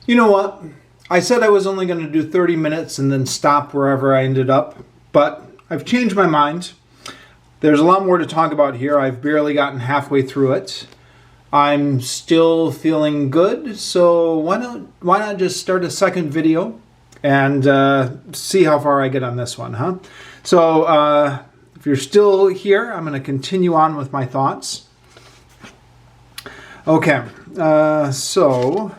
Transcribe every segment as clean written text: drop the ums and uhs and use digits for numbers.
You know what? I said I was only going to do 30 minutes and then stop wherever I ended up, but I've changed my mind. There's a lot more to talk about here. I've barely gotten halfway through it. I'm still feeling good, so why not just start a second video and see how far I get on this one, huh? So if you're still here, I'm going to continue on with my thoughts. Okay, so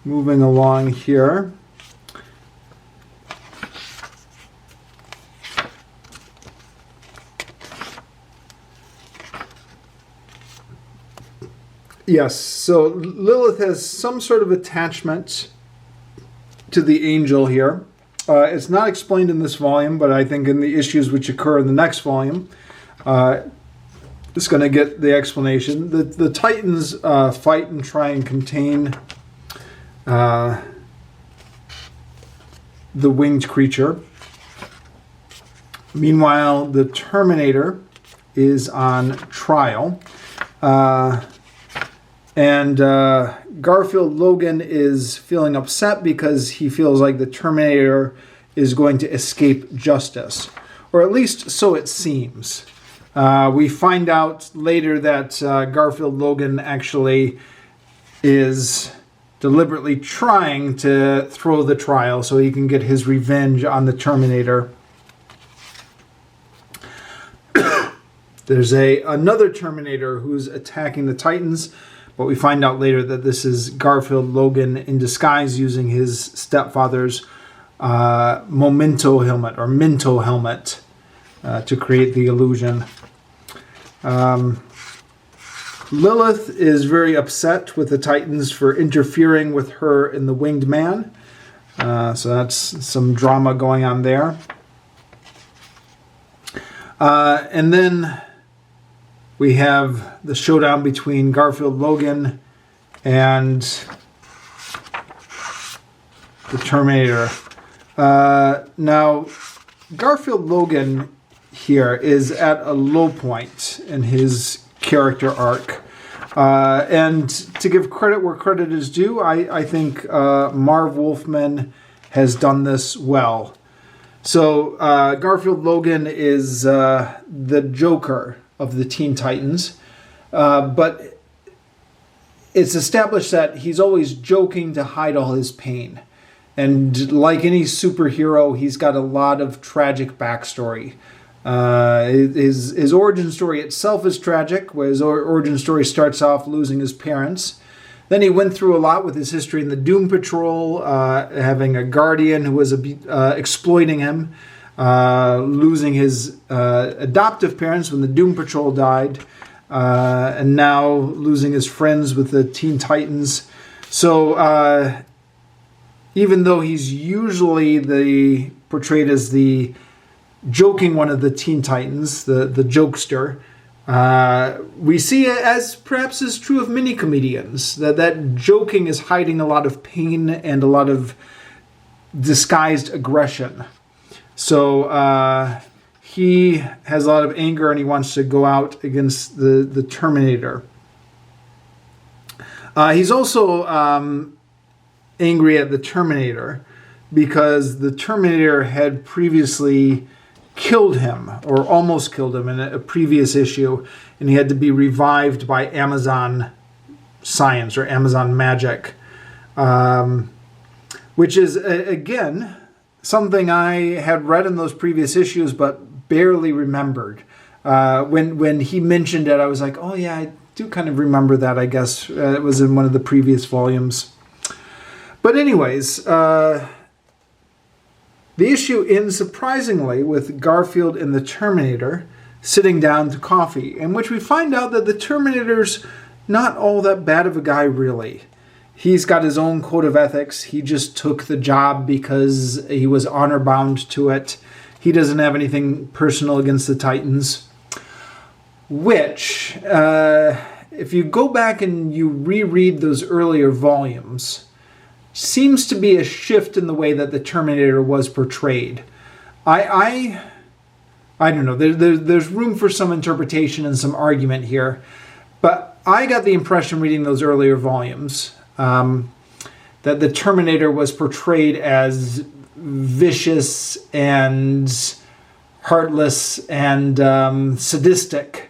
moving along here. Yes, so Lilith has some sort of attachment to the angel here. It's not explained in this volume, but I think in the issues which occur in the next volume, it's going to get the explanation. The Titans fight and try and contain the winged creature. Meanwhile, the Terminator is on trial. And Garfield Logan is feeling upset because he feels like the Terminator is going to escape justice. Or at least so it seems. We find out later that Garfield Logan actually is deliberately trying to throw the trial so he can get his revenge on the Terminator. There's another Terminator who's attacking the Titans. But we find out later that this is Garfield Logan in disguise using his stepfather's Minto helmet to create the illusion. Lilith is very upset with the Titans for interfering with her in the Winged Man. So that's some drama going on there. And then we have the showdown between Garfield Logan and the Terminator. Now, Garfield Logan here is at a low point in his character arc. And to give credit where credit is due, I think Marv Wolfman has done this well. So Garfield Logan is the Joker of the Teen Titans, but it's established that he's always joking to hide all his pain. And like any superhero, he's got a lot of tragic backstory. His origin story itself is tragic, where his origin story starts off losing his parents. Then he went through a lot with his history in the Doom Patrol, having a guardian who was exploiting him, losing his adoptive parents when the Doom Patrol died, and now losing his friends with the Teen Titans. So even though he's usually portrayed as the joking one of the Teen Titans, the jokester, we see it as perhaps is true of many comedians, that joking is hiding a lot of pain and a lot of disguised aggression. So he has a lot of anger and he wants to go out against the Terminator. He's also angry at the Terminator because the Terminator had previously killed him, or almost killed him, in a previous issue, and he had to be revived by Amazon science or Amazon magic, which is, again, something I had read in those previous issues but barely remembered. When he mentioned it, I was like, oh yeah, I do kind of remember that, I guess. It was in one of the previous volumes. But anyways, the issue ends surprisingly with Garfield and the Terminator sitting down to coffee, in which we find out that the Terminator's not all that bad of a guy, really. He's got his own code of ethics. He just took the job because he was honor bound to it. He doesn't have anything personal against the Titans. Which, if you go back and you reread those earlier volumes, seems to be a shift in the way that the Terminator was portrayed. I don't know. There's room for some interpretation and some argument here. But I got the impression reading those earlier volumes that the Terminator was portrayed as vicious and heartless and sadistic,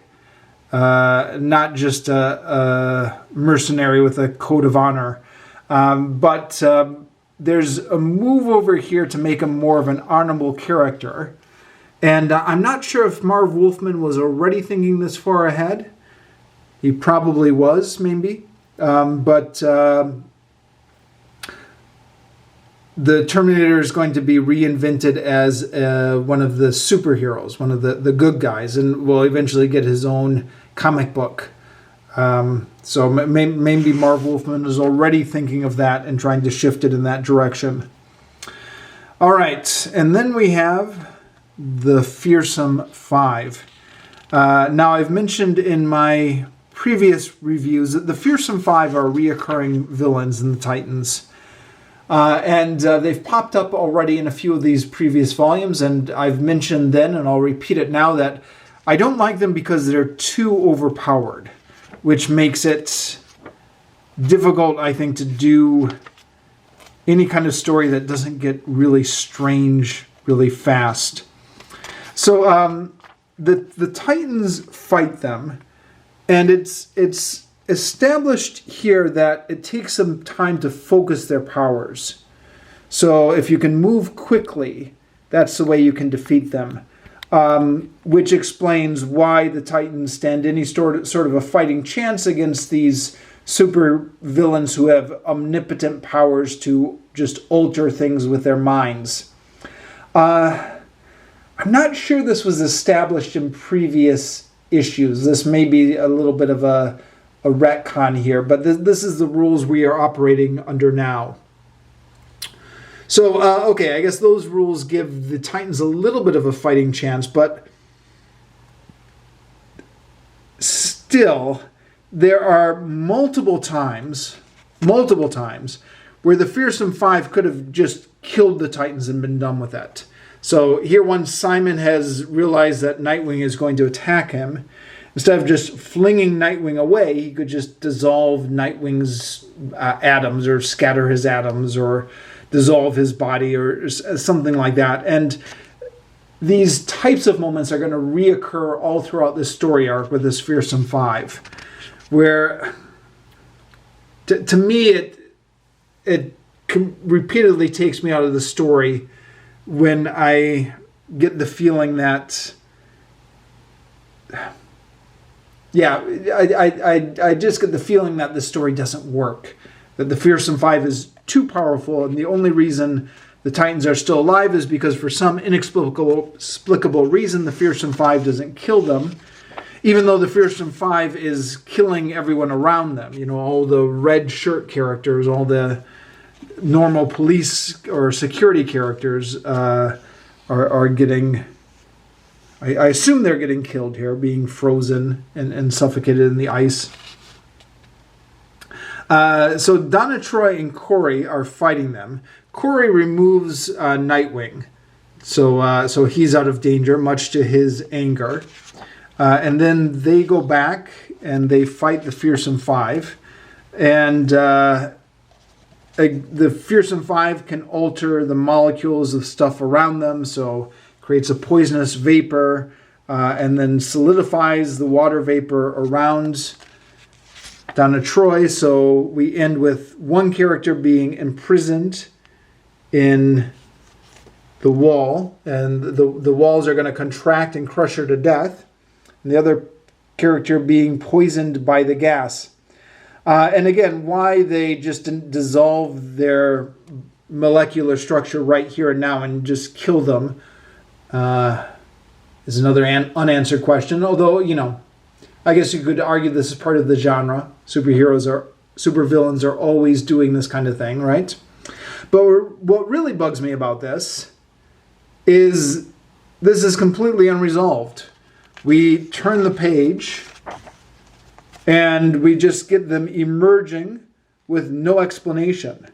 not just a mercenary with a code of honor. But there's a move over here to make him more of an honorable character. And I'm not sure if Marv Wolfman was already thinking this far ahead. He probably was, maybe. But the Terminator is going to be reinvented as one of the superheroes, one of the good guys, and will eventually get his own comic book. So maybe Marv Wolfman is already thinking of that and trying to shift it in that direction. All right, and then we have the Fearsome Five. Now, I've mentioned in my previous reviews that the Fearsome Five are reoccurring villains in the Titans. And they've popped up already in a few of these previous volumes, and I've mentioned then, and I'll repeat it now, that I don't like them because they're too overpowered, which makes it difficult, I think, to do any kind of story that doesn't get really strange really fast. So the Titans fight them, and it's established here that it takes some time to focus their powers. So if you can move quickly, that's the way you can defeat them. Which explains why the Titans stand any sort of a fighting chance against these super villains who have omnipotent powers to just alter things with their minds. I'm not sure this was established in previous issues. This may be a little bit of a retcon here, but this is the rules we are operating under now. So, okay, I guess those rules give the Titans a little bit of a fighting chance, but still, there are multiple times where the Fearsome Five could have just killed the Titans and been done with it. So here, once Simon has realized that Nightwing is going to attack him, instead of just flinging Nightwing away, he could just dissolve Nightwing's atoms, or scatter his atoms, or dissolve his body, or something like that. And these types of moments are going to reoccur all throughout this story arc with this Fearsome Five, where to me it repeatedly takes me out of the story when I get the feeling that, yeah, I just get the feeling that the story doesn't work, that the Fearsome Five is too powerful, and the only reason the Titans are still alive is because for some inexplicable reason the Fearsome Five doesn't kill them, even though the Fearsome Five is killing everyone around them. You know, all the red shirt characters, all the normal police or security characters are getting, I assume they're getting killed here, being frozen and suffocated in the ice. So Donna Troy and Corey are fighting them. Corey removes Nightwing, so he's out of danger, much to his anger. And then they go back and they fight the Fearsome Five. And the Fearsome Five can alter the molecules of stuff around them, so creates a poisonous vapor, and then solidifies the water vapor around Donna Troy. So we end with one character being imprisoned in the wall, and the walls are going to contract and crush her to death, and the other character being poisoned by the gas. And again, why they just didn't dissolve their molecular structure right here and now and just kill them is another unanswered question. Although, you know, I guess you could argue this is part of the genre. Supervillains are always doing this kind of thing, right? But what really bugs me about this is completely unresolved. We turn the page and we just get them emerging with no explanation.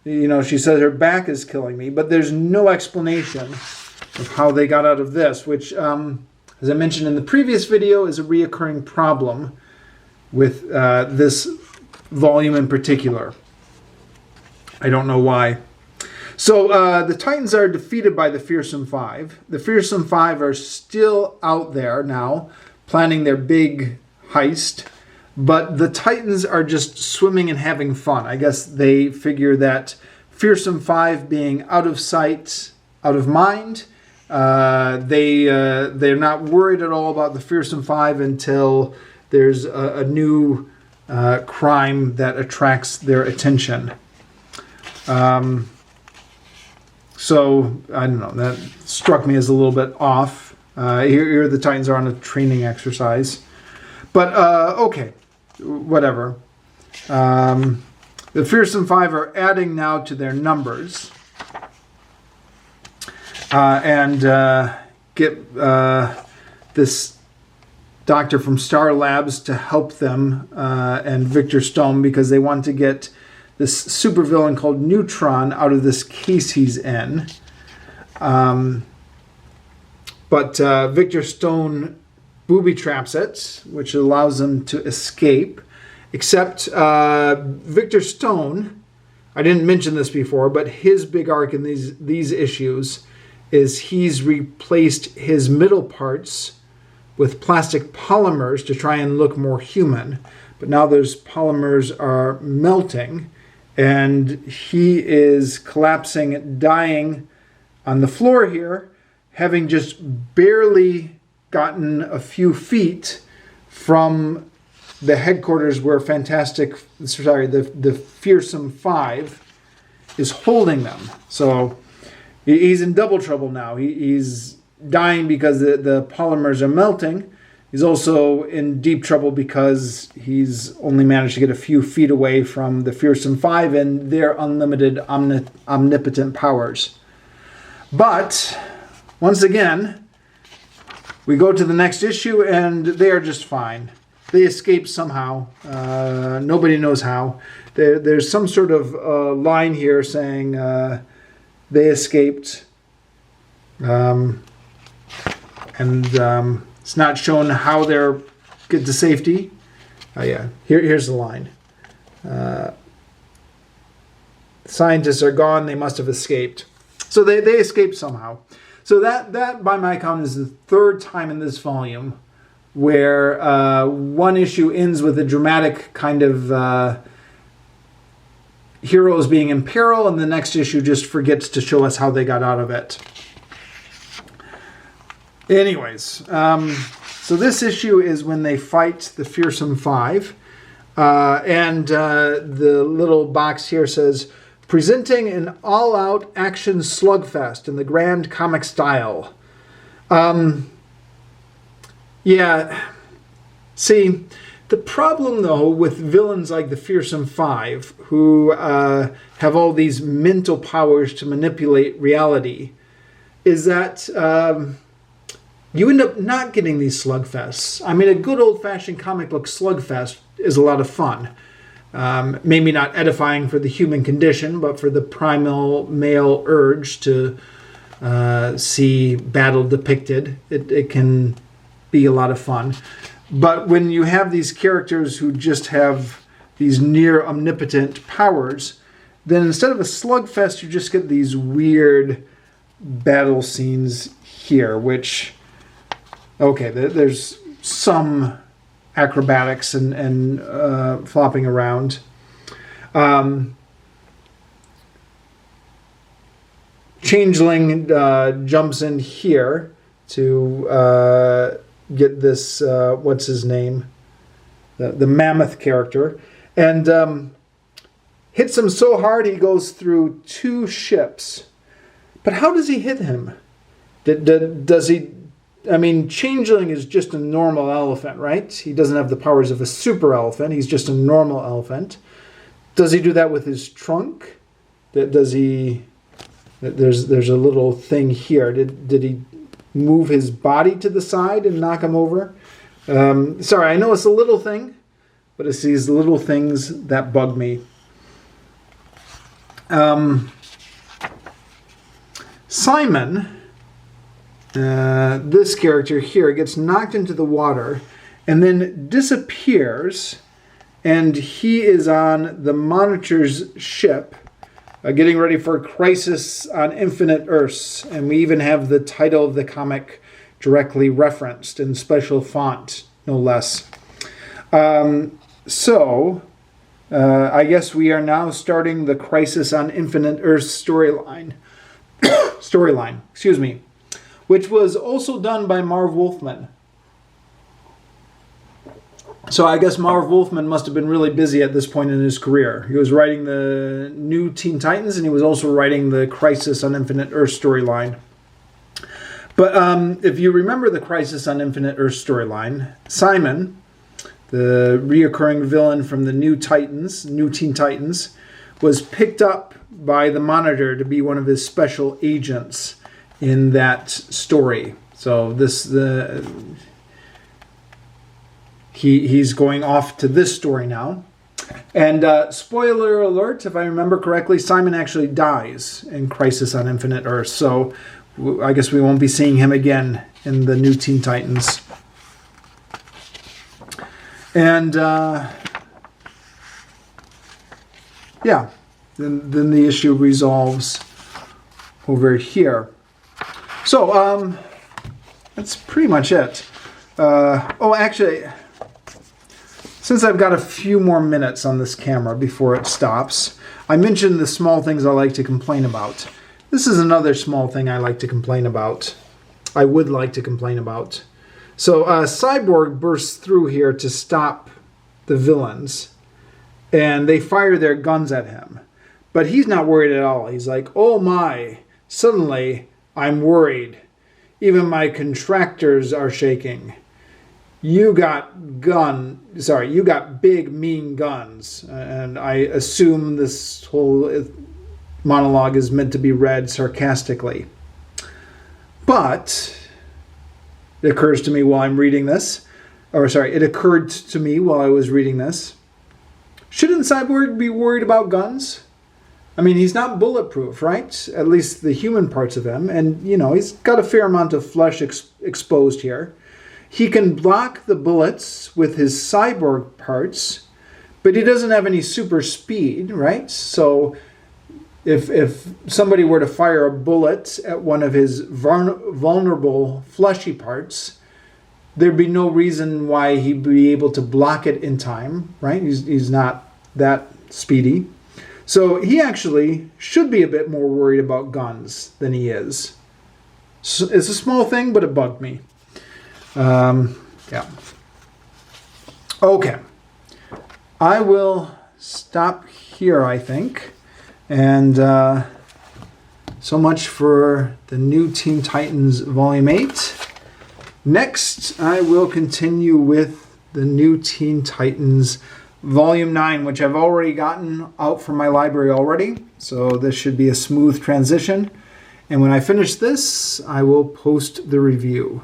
You know, she says her back is killing me, but there's no explanation of how they got out of this, which, as I mentioned in the previous video, is a reoccurring problem with this volume in particular. I don't know why. So the Titans are defeated by the Fearsome Five. The Fearsome Five are still out there now, planning their big heist. But the Titans are just swimming and having fun. I guess they figure that Fearsome Five being out of sight, out of mind, they're not worried at all about the Fearsome Five until there's a new crime that attracts their attention. So, I don't know, that struck me as a little bit off. Here the Titans are on a training exercise. But, okay, whatever. The Fearsome Five are adding now to their numbers. And get this doctor from Star Labs to help them and Victor Stone, because they want to get this supervillain called Neutron out of this case he's in. But Victor Stone booby traps it, which allows them to escape. Except Victor Stone, I didn't mention this before, but his big arc in these issues is he's replaced his middle parts with plastic polymers to try and look more human. But now those polymers are melting, and he is collapsing, dying on the floor here, having just barely gotten a few feet from the headquarters where the Fearsome Five is holding them. So he's in double trouble now. He's dying because the polymers are melting. He's also in deep trouble because he's only managed to get a few feet away from the Fearsome Five and their unlimited omnipotent powers. But, once again, we go to the next issue and they are just fine. They escape somehow. Nobody knows how. There's some sort of line here saying they escaped. It's not shown how they're get to safety. Oh yeah, here's the line. Scientists are gone. They must have escaped. So they escaped somehow. So that by my count is the third time in this volume where one issue ends with a dramatic kind of heroes being in peril, and the next issue just forgets to show us how they got out of it. Anyways, so this issue is when they fight the Fearsome Five, and the little box here says, presenting an all-out action slugfest in the grand comic style. Yeah, see, the problem, though, with villains like the Fearsome Five, who have all these mental powers to manipulate reality, is that you end up not getting these slugfests. I mean, a good old-fashioned comic book slugfest is a lot of fun. Maybe not edifying for the human condition, but for the primal male urge to see battle depicted, it can be a lot of fun. But when you have these characters who just have these near omnipotent powers, then instead of a slugfest, you just get these weird battle scenes here, which, okay, there's some acrobatics and flopping around. Changeling jumps in here to get this, what's his name? The mammoth character. And hits him so hard he goes through 2 ships. But how does he hit him? Does he... I mean, Changeling is just a normal elephant, right? He doesn't have the powers of a super elephant. He's just a normal elephant. Does he do that with his trunk? Does he... There's a little thing here. Did he move his body to the side and knock him over? Sorry, I know it's a little thing, but it's these little things that bug me. Simon, this character here, gets knocked into the water and then disappears, and he is on the Monitor's ship, getting ready for Crisis on Infinite Earths. And we even have the title of the comic directly referenced in special font, no less. I guess we are now starting the Crisis on Infinite Earths storyline. Which was also done by Marv Wolfman. So I guess Marv Wolfman must have been really busy at this point in his career. He was writing the new Teen Titans, and he was also writing the Crisis on Infinite Earths storyline. But if you remember the Crisis on Infinite Earths storyline, Simon, the reoccurring villain from the new Teen Titans, was picked up by the Monitor to be one of his special agents in that story. So he's going off to this story now. And spoiler alert, if I remember correctly, Simon actually dies in Crisis on Infinite Earths. So I guess we won't be seeing him again in the new Teen Titans. And then the issue resolves over here. So that's pretty much it. Actually, since I've got a few more minutes on this camera before it stops, I mentioned the small things I like to complain about. This is another small thing I would like to complain about. So Cyborg bursts through here to stop the villains, and they fire their guns at him. But he's not worried at all. He's like, oh my, suddenly I'm worried. Even my contractors are shaking. You got big, mean guns. And I assume this whole monologue is meant to be read sarcastically. But it occurred to me while I was reading this. Shouldn't Cyborg be worried about guns? I mean, he's not bulletproof, right? At least the human parts of him. And, he's got a fair amount of flesh exposed here. He can block the bullets with his cyborg parts, but he doesn't have any super speed, right? So if somebody were to fire a bullet at one of his vulnerable fleshy parts, there'd be no reason why he'd be able to block it in time, right? He's not that speedy. So he actually should be a bit more worried about guns than he is. So it's a small thing, but it bugged me. Okay. I will stop here, I think. And so much for the new Teen Titans Volume 8. Next, I will continue with the new Teen Titans Volume 9, which I've already gotten out from my library already. So this should be a smooth transition. And when I finish this, I will post the review.